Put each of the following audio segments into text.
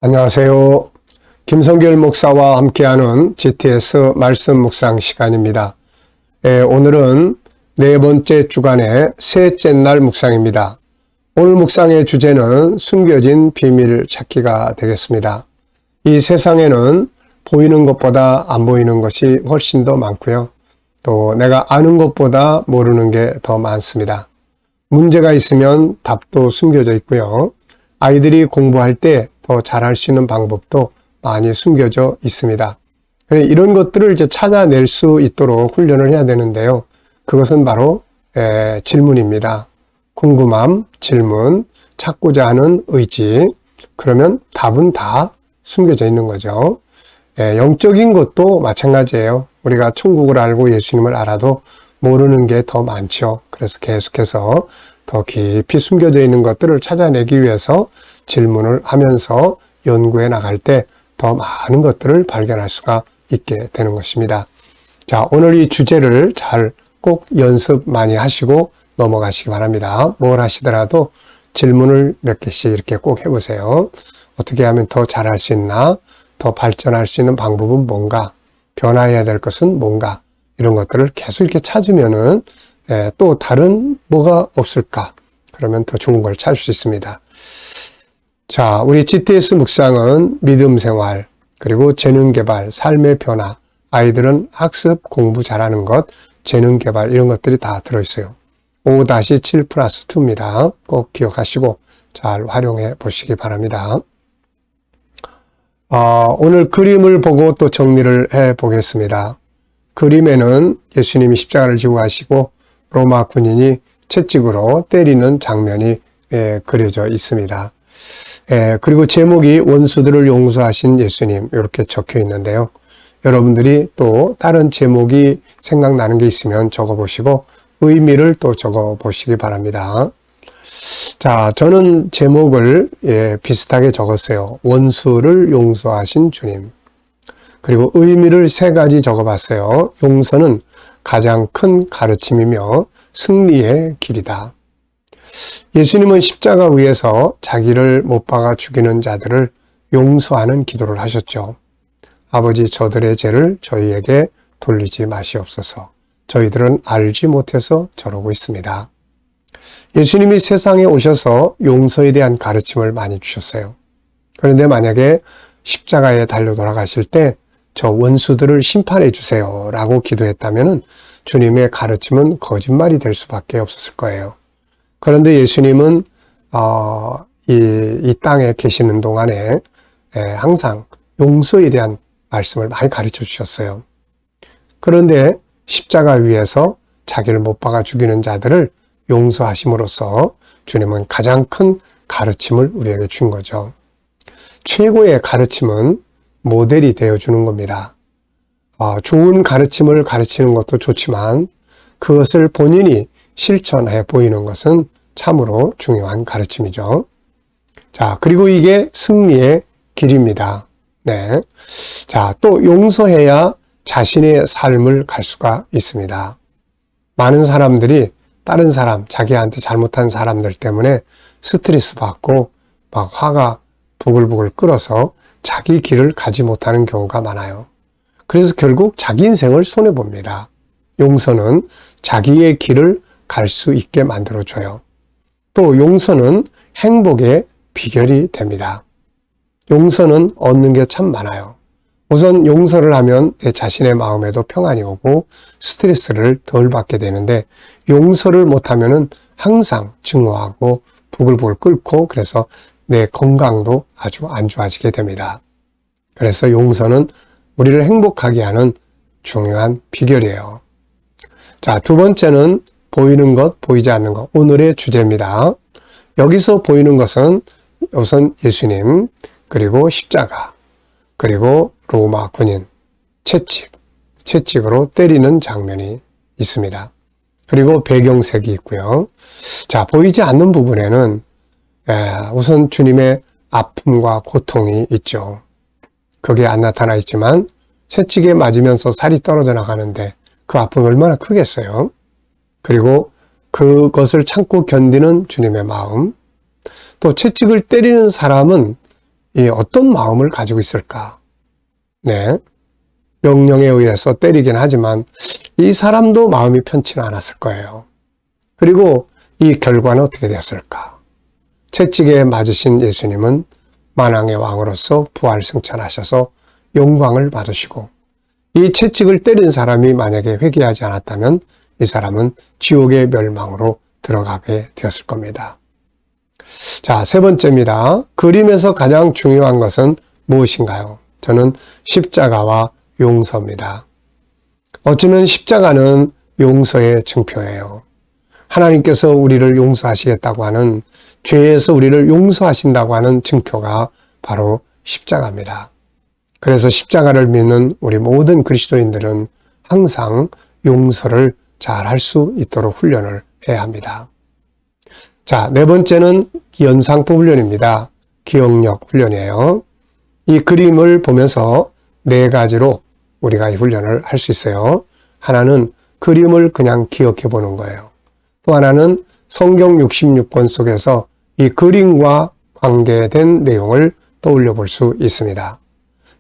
안녕하세요. 김성결 목사와 함께하는 GTS 말씀 묵상 시간입니다. 오늘은 네 번째 주간의 셋째 날 묵상입니다. 오늘 묵상의 주제는 숨겨진 비밀 찾기가 되겠습니다. 이 세상에는 보이는 것보다 안 보이는 것이 훨씬 더 많고요. 또 내가 아는 것보다 모르는 게 더 많습니다. 문제가 있으면 답도 숨겨져 있고요. 아이들이 공부할 때 더 잘할 수 있는 방법도 많이 숨겨져 있습니다. 이런 것들을 이제 찾아낼 수 있도록 훈련을 해야 되는데요. 그것은 바로 질문입니다. 궁금함, 질문, 찾고자 하는 의지, 그러면 답은 다 숨겨져 있는 거죠. 영적인 것도 마찬가지예요. 우리가 천국을 알고 예수님을 알아도 모르는 게 더 많죠. 그래서 계속해서 더 깊이 숨겨져 있는 것들을 찾아내기 위해서 질문을 하면서 연구해 나갈 때 더 많은 것들을 발견할 수가 있게 되는 것입니다. 자, 오늘 이 주제를 잘 꼭 연습 많이 하시고 넘어가시기 바랍니다. 뭘 하시더라도 질문을 몇 개씩 이렇게 꼭 해보세요. 어떻게 하면 더 잘할 수 있나? 더 발전할 수 있는 방법은 뭔가? 변화해야 될 것은 뭔가? 이런 것들을 계속 이렇게 찾으면은 또 다른 뭐가 없을까? 그러면 더 좋은 걸 찾을 수 있습니다. 자, 우리 GTS 묵상은 믿음 생활, 그리고 재능 개발, 삶의 변화, 아이들은 학습, 공부 잘하는 것, 재능 개발 이런 것들이 다 들어있어요. 5-7+2입니다. 꼭 기억하시고 잘 활용해 보시기 바랍니다. 오늘 그림을 보고 또 정리를 해 보겠습니다. 그림에는 예수님이 십자가를 지고 가시고 로마 군인이 채찍으로 때리는 장면이 그려져 있습니다. 그리고 제목이 원수들을 용서하신 예수님 이렇게 적혀 있는데요. 여러분들이 또 다른 제목이 생각나는 게 있으면 적어보시고 의미를 또 적어보시기 바랍니다. 자, 저는 제목을 비슷하게 적었어요. 원수를 용서하신 주님. 그리고 의미를 3가지 적어봤어요. 용서는 가장 큰 가르침이며 승리의 길이다. 예수님은 십자가 위에서 자기를 못 박아 죽이는 자들을 용서하는 기도를 하셨죠. 아버지, 저들의 죄를 저희에게 돌리지 마시옵소서. 저희들은 알지 못해서 저러고 있습니다. 예수님이 세상에 오셔서 용서에 대한 가르침을 많이 주셨어요. 그런데 만약에 십자가에 달려 돌아가실 때 저 원수들을 심판해 주세요 라고 기도했다면 주님의 가르침은 거짓말이 될 수밖에 없었을 거예요. 그런데 예수님은 이 땅에 계시는 동안에 항상 용서에 대한 말씀을 많이 가르쳐 주셨어요. 그런데 십자가 위에서 자기를 못 박아 죽이는 자들을 용서하심으로써 주님은 가장 큰 가르침을 우리에게 준 거죠. 최고의 가르침은 모델이 되어주는 겁니다. 좋은 가르침을 가르치는 것도 좋지만 그것을 본인이 실천해 보이는 것은 참으로 중요한 가르침이죠. 자, 그리고 이게 승리의 길입니다. 네. 자, 또 용서해야 자신의 삶을 갈 수가 있습니다. 많은 사람들이 다른 사람, 자기한테 잘못한 사람들 때문에 스트레스 받고 막 화가 부글부글 끓어서 자기 길을 가지 못하는 경우가 많아요. 그래서 결국 자기 인생을 손해봅니다. 용서는 자기의 길을 갈 수 있게 만들어줘요. 또 용서는 행복의 비결이 됩니다. 용서는 얻는 게 참 많아요. 우선 용서를 하면 내 자신의 마음에도 평안이 오고 스트레스를 덜 받게 되는데 용서를 못하면은 항상 증오하고 부글부글 끓고 그래서 내 건강도 아주 안 좋아지게 됩니다. 그래서 용서는 우리를 행복하게 하는 중요한 비결이에요. 자, 2번째는 보이는 것, 보이지 않는 것. 오늘의 주제입니다. 여기서 보이는 것은 우선 예수님, 그리고 십자가, 그리고 로마 군인, 채찍으로 때리는 장면이 있습니다. 그리고 배경색이 있고요. 자, 보이지 않는 부분에는 우선 주님의 아픔과 고통이 있죠. 그게 안 나타나 있지만 채찍에 맞으면서 살이 떨어져 나가는데 그 아픔이 얼마나 크겠어요. 그리고 그것을 참고 견디는 주님의 마음, 또 채찍을 때리는 사람은 이 어떤 마음을 가지고 있을까? 네. 명령에 의해서 때리긴 하지만 이 사람도 마음이 편치는 않았을 거예요. 그리고 이 결과는 어떻게 되었을까? 채찍에 맞으신 예수님은 만왕의 왕으로서 부활 승천하셔서 영광을 받으시고, 이 채찍을 때린 사람이 만약에 회개하지 않았다면 이 사람은 지옥의 멸망으로 들어가게 되었을 겁니다. 자, 세 번째입니다. 그림에서 가장 중요한 것은 무엇인가요? 저는 십자가와 용서입니다. 어쩌면 십자가는 용서의 증표예요. 하나님께서 우리를 용서하시겠다고 하는, 죄에서 우리를 용서하신다고 하는 증표가 바로 십자가입니다. 그래서 십자가를 믿는 우리 모든 그리스도인들은 항상 용서를 잘 할 수 있도록 훈련을 해야 합니다. 자, 네 번째는 연상법 훈련입니다. 기억력 훈련이에요. 이 그림을 보면서 네 가지로 우리가 이 훈련을 할 수 있어요. 하나는 그림을 그냥 기억해 보는 거예요. 또 하나는 성경 66권 속에서 이 그림과 관계된 내용을 떠올려 볼 수 있습니다.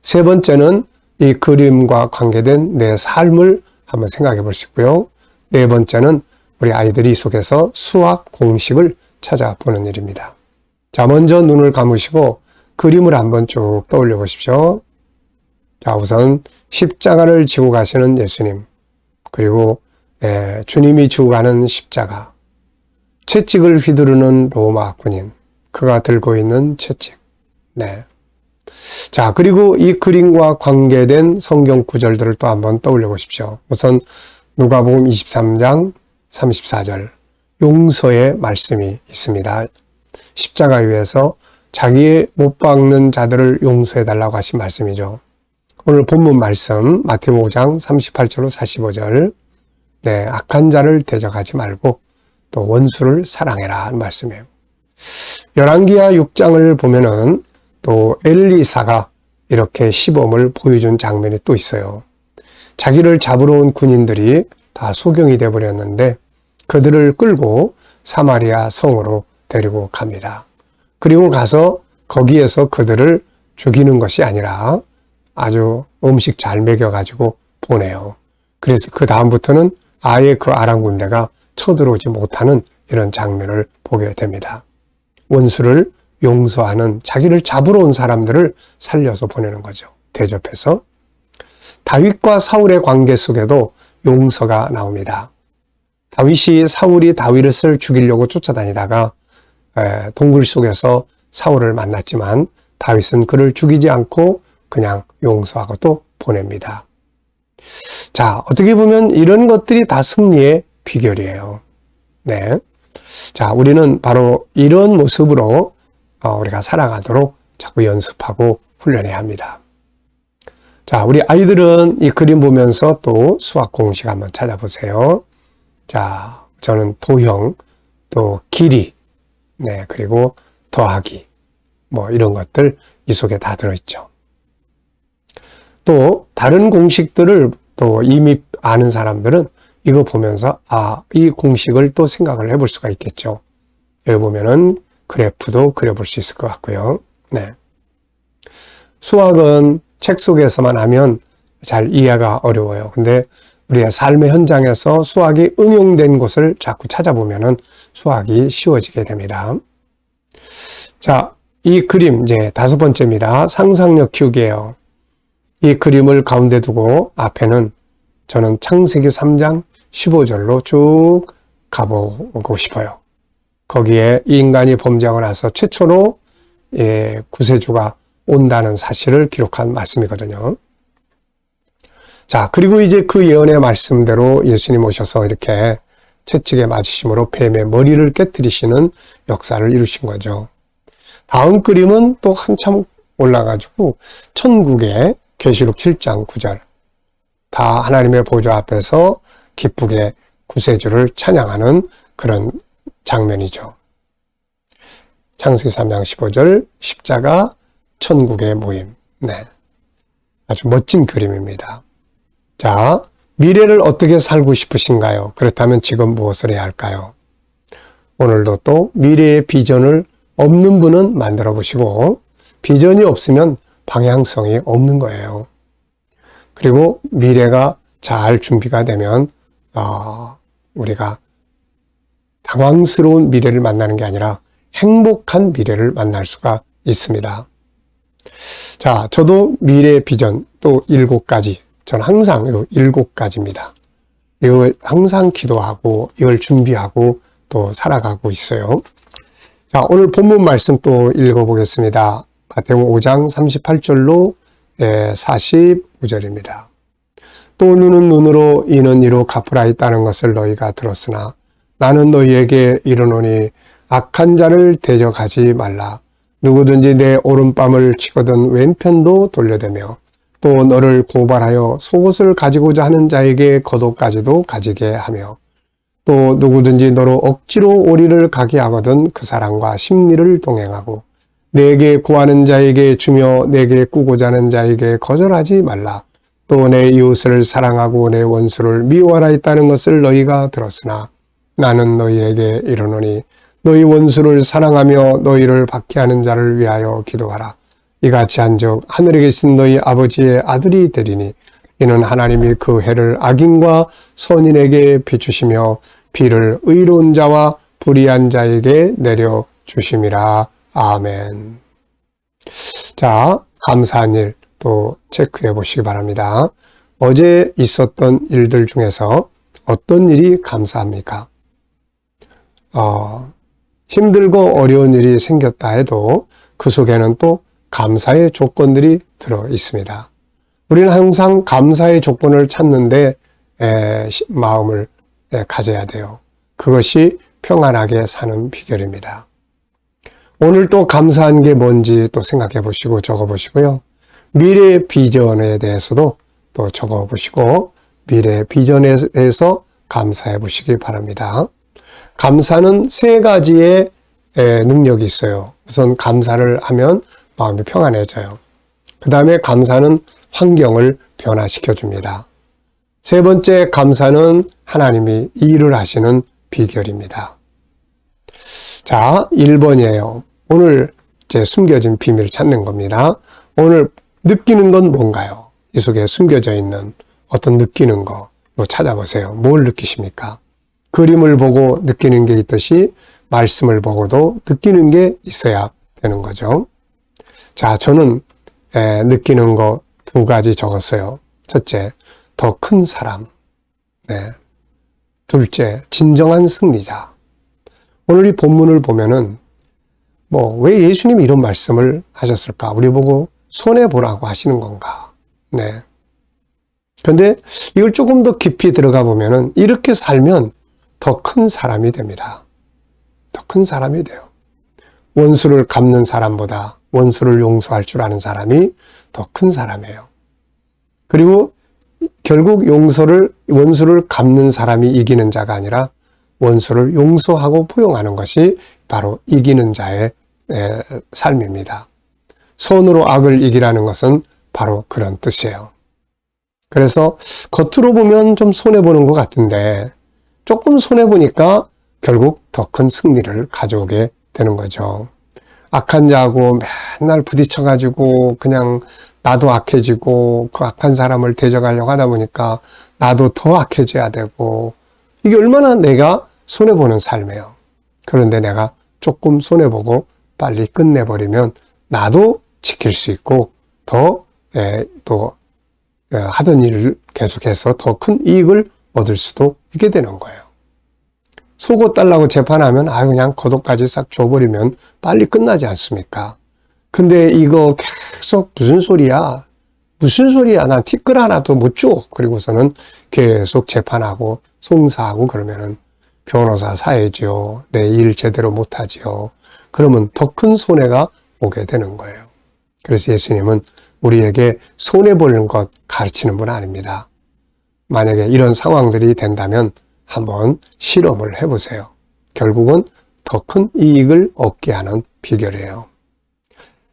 세 번째는 이 그림과 관계된 내 삶을 한번 생각해 볼 수 있고요. 네 번째는 우리 아이들이 이 속에서 수학 공식을 찾아보는 일입니다. 자, 먼저 눈을 감으시고 그림을 한번 쭉 떠올려 보십시오. 자, 우선 십자가를 지고 가시는 예수님, 그리고 주님이 지고 가는 십자가, 채찍을 휘두르는 로마 군인, 그가 들고 있는 채찍. 네. 자, 그리고 이 그림과 관계된 성경 구절들을 또 한번 떠올려 보십시오. 우선 누가복음 23장 34절, 용서의 말씀이 있습니다. 십자가 위에서 자기의 못 박는 자들을 용서해 달라고 하신 말씀이죠. 오늘 본문 말씀 마태복음 5장 38절로 45절, 네, 악한 자를 대적하지 말고 또 원수를 사랑해라 하는 말씀이에요. 열왕기하 6장을 보면은 또 엘리사가 이렇게 시범을 보여준 장면이 또 있어요. 자기를 잡으러 온 군인들이 다 소경이 되어버렸는데 그들을 끌고 사마리아 성으로 데리고 갑니다. 그리고 가서 거기에서 그들을 죽이는 것이 아니라 아주 음식 잘 먹여가지고 보내요. 그래서 그 다음부터는 아예 그 아람 군대가 쳐들어오지 못하는 이런 장면을 보게 됩니다. 원수를 용서하는, 자기를 잡으러 온 사람들을 살려서 보내는 거죠. 대접해서. 다윗과 사울의 관계 속에도 용서가 나옵니다. 사울이 다윗을 죽이려고 쫓아다니다가 동굴 속에서 사울을 만났지만 다윗은 그를 죽이지 않고 그냥 용서하고 또 보냅니다. 자, 어떻게 보면 이런 것들이 다 승리의 비결이에요. 네. 자, 우리는 바로 이런 모습으로 우리가 살아가도록 자꾸 연습하고 훈련해야 합니다. 자, 우리 아이들은 이 그림 보면서 또 수학 공식 한번 찾아보세요. 자, 저는 도형, 또 길이, 네, 그리고 더하기, 뭐 이런 것들 이 속에 다 들어있죠. 또 다른 공식들을 또 이미 아는 사람들은 이거 보면서 이 공식을 또 생각을 해볼 수가 있겠죠. 여기 보면은 그래프도 그려볼 수 있을 것 같고요. 네. 수학은 책 속에서만 하면 잘 이해가 어려워요. 근데 우리의 삶의 현장에서 수학이 응용된 곳을 자꾸 찾아보면은 수학이 쉬워지게 됩니다. 자, 이 그림 이제 다섯 번째입니다. 상상력 키우기예요. 이 그림을 가운데 두고 앞에는 저는 창세기 3장 15절로 쭉 가보고 싶어요. 거기에 이 인간이 범죄하고 나서 최초로 구세주가 온다는 사실을 기록한 말씀이거든요. 자, 그리고 이제 그 예언의 말씀대로 예수님 오셔서 이렇게 채찍에 맞으심으로 뱀의 머리를 깨뜨리시는 역사를 이루신 거죠. 다음 그림은 또 한참 올라가지고 천국의 계시록 7장 9절, 다 하나님의 보좌 앞에서 기쁘게 구세주를 찬양하는 그런 장면이죠. 창세기 3장 15절, 십자가, 천국의 모임. 네, 아주 멋진 그림입니다. 자, 미래를 어떻게 살고 싶으신가요? 그렇다면 지금 무엇을 해야 할까요? 오늘도 또 미래의 비전을 없는 분은 만들어 보시고 비전이 없으면 방향성이 없는 거예요. 그리고 미래가 잘 준비가 되면 우리가 당황스러운 미래를 만나는 게 아니라 행복한 미래를 만날 수가 있습니다. 자, 저도 미래 비전 또 7가지, 저는 항상 이 7가지입니다. 이걸 항상 기도하고 이걸 준비하고 또 살아가고 있어요. 자, 오늘 본문 말씀 또 읽어보겠습니다. 마태복음 5장 38절로 45절입니다. 또 눈은 눈으로 이는 이로 갚으라 했다는 것을 너희가 들었으나 나는 너희에게 이르노니 악한 자를 대적하지 말라. 누구든지 내 오른뺨을 치거든 왼편도 돌려대며 또 너를 고발하여 속옷을 가지고자 하는 자에게 겉옷까지도 가지게 하며 또 누구든지 너로 억지로 오리를 가게 하거든 그 사람과 심리를 동행하고 내게 구하는 자에게 주며 내게 꾸고자 하는 자에게 거절하지 말라. 또 내 이웃을 사랑하고 내 원수를 미워하라 했다는 것을 너희가 들었으나 나는 너희에게 이르노니 너희 원수를 사랑하며 너희를 박해하는 자를 위하여 기도하라. 이같이 한즉 하늘에 계신 너희 아버지의 아들이 되리니 이는 하나님이 그 해를 악인과 선인에게 비추시며 비를 의로운 자와 불의한 자에게 내려 주심이라. 아멘. 자, 감사한 일 또 체크해 보시기 바랍니다. 어제 있었던 일들 중에서 어떤 일이 감사합니까? 힘들고 어려운 일이 생겼다 해도 그 속에는 또 감사의 조건들이 들어 있습니다. 우리는 항상 감사의 조건을 찾는데 마음을 가져야 돼요. 그것이 평안하게 사는 비결입니다. 오늘 또 감사한 게 뭔지 또 생각해 보시고 적어 보시고요. 미래 비전에 대해서도 또 적어 보시고 미래 비전에 대해서 감사해 보시기 바랍니다. 감사는 3가지의 능력이 있어요. 우선 감사를 하면 마음이 평안해져요. 그 다음에 감사는 환경을 변화시켜 줍니다. 3번째, 감사는 하나님이 일을 하시는 비결입니다. 자, 1번이에요. 오늘 이제 숨겨진 비밀을 찾는 겁니다. 오늘 느끼는 건 뭔가요? 이 속에 숨겨져 있는 어떤 느끼는 거 찾아보세요. 뭘 느끼십니까? 그림을 보고 느끼는 게 있듯이 말씀을 보고도 느끼는 게 있어야 되는 거죠. 자, 저는 느끼는 거 2가지 적었어요. 첫째, 더 큰 사람. 둘째, 진정한 승리자. 오늘 이 본문을 보면은 왜 예수님이 이런 말씀을 하셨을까? 우리 보고 손해보라고 하시는 건가? 그런데 이걸 조금 더 깊이 들어가 보면은 이렇게 살면 더 큰 사람이 됩니다. 더 큰 사람이 돼요. 원수를 갚는 사람보다 원수를 용서할 줄 아는 사람이 더 큰 사람이에요. 그리고 결국 원수를 갚는 사람이 이기는 자가 아니라 원수를 용서하고 포용하는 것이 바로 이기는 자의 삶입니다. 선으로 악을 이기라는 것은 바로 그런 뜻이에요. 그래서 겉으로 보면 좀 손해보는 것 같은데 조금 손해보니까 결국 더 큰 승리를 가져오게 되는 거죠. 악한 자하고 맨날 부딪혀가지고 그냥 나도 악해지고 그 악한 사람을 대적하려고 하다 보니까 나도 더 악해져야 되고 이게 얼마나 내가 손해보는 삶이에요. 그런데 내가 조금 손해보고 빨리 끝내버리면 나도 지킬 수 있고 또 하던 일을 계속해서 더 큰 이익을 얻을 수도 있게 되는 거예요. 속옷 달라고 재판하면 그냥 겉옷까지 싹 줘버리면 빨리 끝나지 않습니까? 근데 이거 계속 무슨 소리야? 난 티끌 하나도 못 줘. 그리고서는 계속 재판하고 송사하고 그러면은 변호사 사야지요. 내 일 제대로 못하지요. 그러면 더 큰 손해가 오게 되는 거예요. 그래서 예수님은 우리에게 손해보는 것 가르치는 분 아닙니다. 만약에 이런 상황들이 된다면 한번 실험을 해보세요. 결국은 더 큰 이익을 얻게 하는 비결이에요.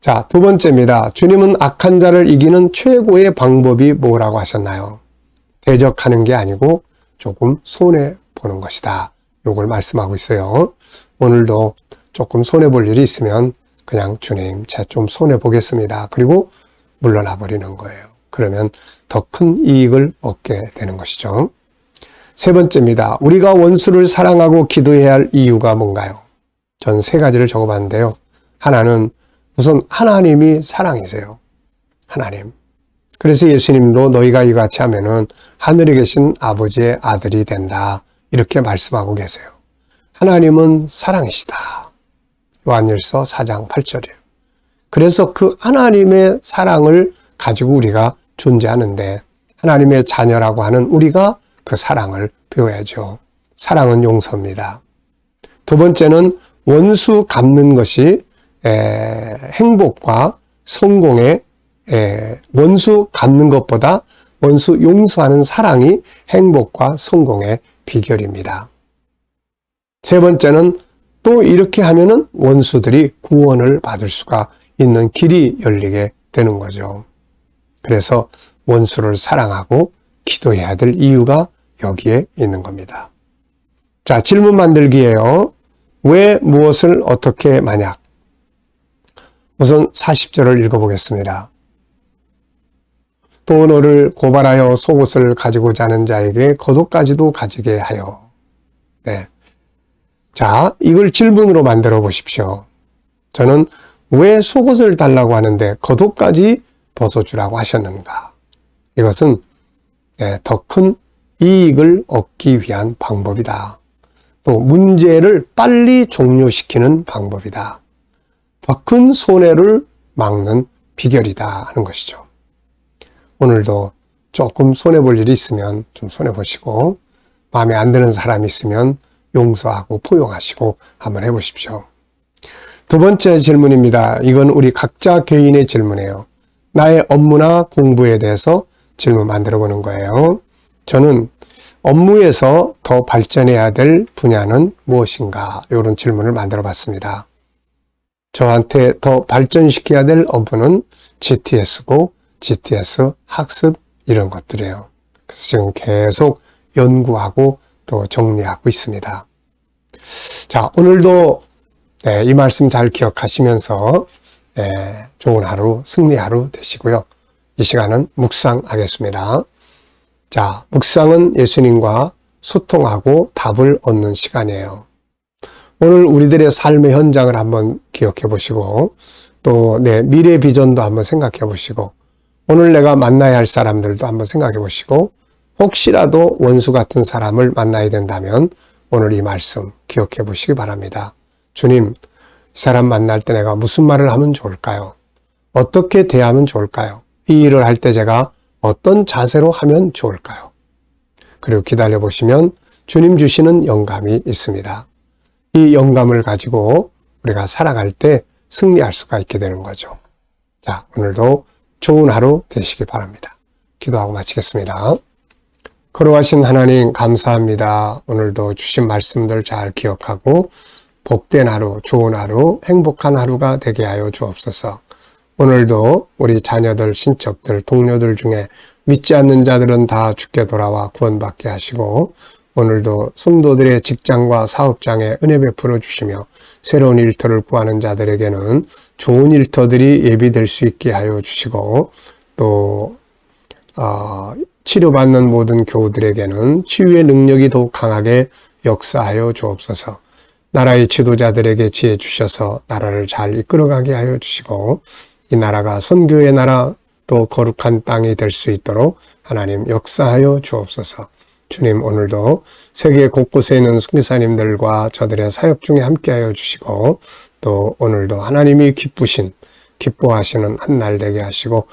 자, 2번째입니다. 주님은 악한 자를 이기는 최고의 방법이 뭐라고 하셨나요? 대적하는 게 아니고 조금 손해보는 것이다. 요걸 말씀하고 있어요. 오늘도 조금 손해볼 일이 있으면 그냥 주님, 제가 좀 손해보겠습니다. 그리고 물러나 버리는 거예요. 그러면 더 큰 이익을 얻게 되는 것이죠. 세 번째입니다. 우리가 원수를 사랑하고 기도해야 할 이유가 뭔가요? 전 세 가지를 적어봤는데요. 하나는 우선 하나님이 사랑이세요. 하나님. 그래서 예수님도 너희가 이같이 하면은 하늘에 계신 아버지의 아들이 된다. 이렇게 말씀하고 계세요. 하나님은 사랑이시다. 요한일서 4장 8절이에요. 그래서 그 하나님의 사랑을 가지고 우리가 존재하는데 하나님의 자녀라고 하는 우리가 그 사랑을 배워야죠. 사랑은 용서입니다. 두 번째는 원수 갚는 것이 행복과 성공의 원수 갚는 것보다 원수 용서하는 사랑이 행복과 성공의 비결입니다. 세 번째는 또 이렇게 하면은 원수들이 구원을 받을 수가 있는 길이 열리게 되는 거죠. 그래서 원수를 사랑하고 기도해야 될 이유가 여기에 있는 겁니다. 자, 질문 만들기예요. 왜 무엇을 어떻게 만약? 우선 40절을 읽어보겠습니다. 또 너를 고발하여 속옷을 가지고자 하는 자에게 겉옷까지도 가지게 하여. 네. 자, 이걸 질문으로 만들어 보십시오. 저는 왜 속옷을 달라고 하는데 겉옷까지 벗어주라고 하셨는가? 이것은 더 큰 이익을 얻기 위한 방법이다. 또 문제를 빨리 종료시키는 방법이다. 더 큰 손해를 막는 비결이다 하는 것이죠. 오늘도 조금 손해볼 일이 있으면 좀 손해보시고 마음에 안 드는 사람이 있으면 용서하고 포용하시고 한번 해보십시오. 두 번째 질문입니다. 이건 우리 각자 개인의 질문이에요. 나의 업무나 공부에 대해서 질문 만들어 보는 거예요. 저는 업무에서 더 발전해야 될 분야는 무엇인가? 이런 질문을 만들어 봤습니다. 저한테 더 발전시켜야 될 업무는 GTS고 GTS 학습 이런 것들이에요. 그래서 지금 계속 연구하고 또 정리하고 있습니다. 자, 오늘도 이 말씀 잘 기억하시면서 좋은 하루, 승리 하루 되시고요. 이 시간은 묵상하겠습니다. 자, 묵상은 예수님과 소통하고 답을 얻는 시간이에요. 오늘 우리들의 삶의 현장을 한번 기억해 보시고 또 내 미래 비전도 한번 생각해 보시고 오늘 내가 만나야 할 사람들도 한번 생각해 보시고 혹시라도 원수 같은 사람을 만나야 된다면 오늘 이 말씀 기억해 보시기 바랍니다. 주님, 이 사람 만날 때 내가 무슨 말을 하면 좋을까요? 어떻게 대하면 좋을까요? 이 일을 할 때 제가 어떤 자세로 하면 좋을까요? 그리고 기다려 보시면 주님 주시는 영감이 있습니다. 이 영감을 가지고 우리가 살아갈 때 승리할 수가 있게 되는 거죠. 자, 오늘도 좋은 하루 되시기 바랍니다. 기도하고 마치겠습니다. 거룩하신 하나님 감사합니다. 오늘도 주신 말씀들 잘 기억하고 복된 하루, 좋은 하루, 행복한 하루가 되게 하여 주옵소서. 오늘도 우리 자녀들, 친척들, 동료들 중에 믿지 않는 자들은 다 주께 돌아와 구원받게 하시고 오늘도 성도들의 직장과 사업장에 은혜 베풀어 주시며 새로운 일터를 구하는 자들에게는 좋은 일터들이 예비될 수 있게 하여 주시고 또 치료받는 모든 교우들에게는 치유의 능력이 더욱 강하게 역사하여 주옵소서. 나라의 지도자들에게 지혜 주셔서 나라를 잘 이끌어가게 하여 주시고 이 나라가 선교의 나라 또 거룩한 땅이 될 수 있도록 하나님 역사하여 주옵소서. 주님, 오늘도 세계 곳곳에 있는 선교사님들과 저들의 사역 중에 함께하여 주시고 또 오늘도 하나님이 기뻐하시는 한 날 되게 하시고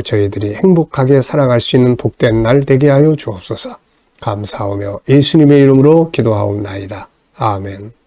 저희들이 행복하게 살아갈 수 있는 복된 날 되게 하여 주옵소서. 감사하며 예수님의 이름으로 기도하옵나이다. 아멘.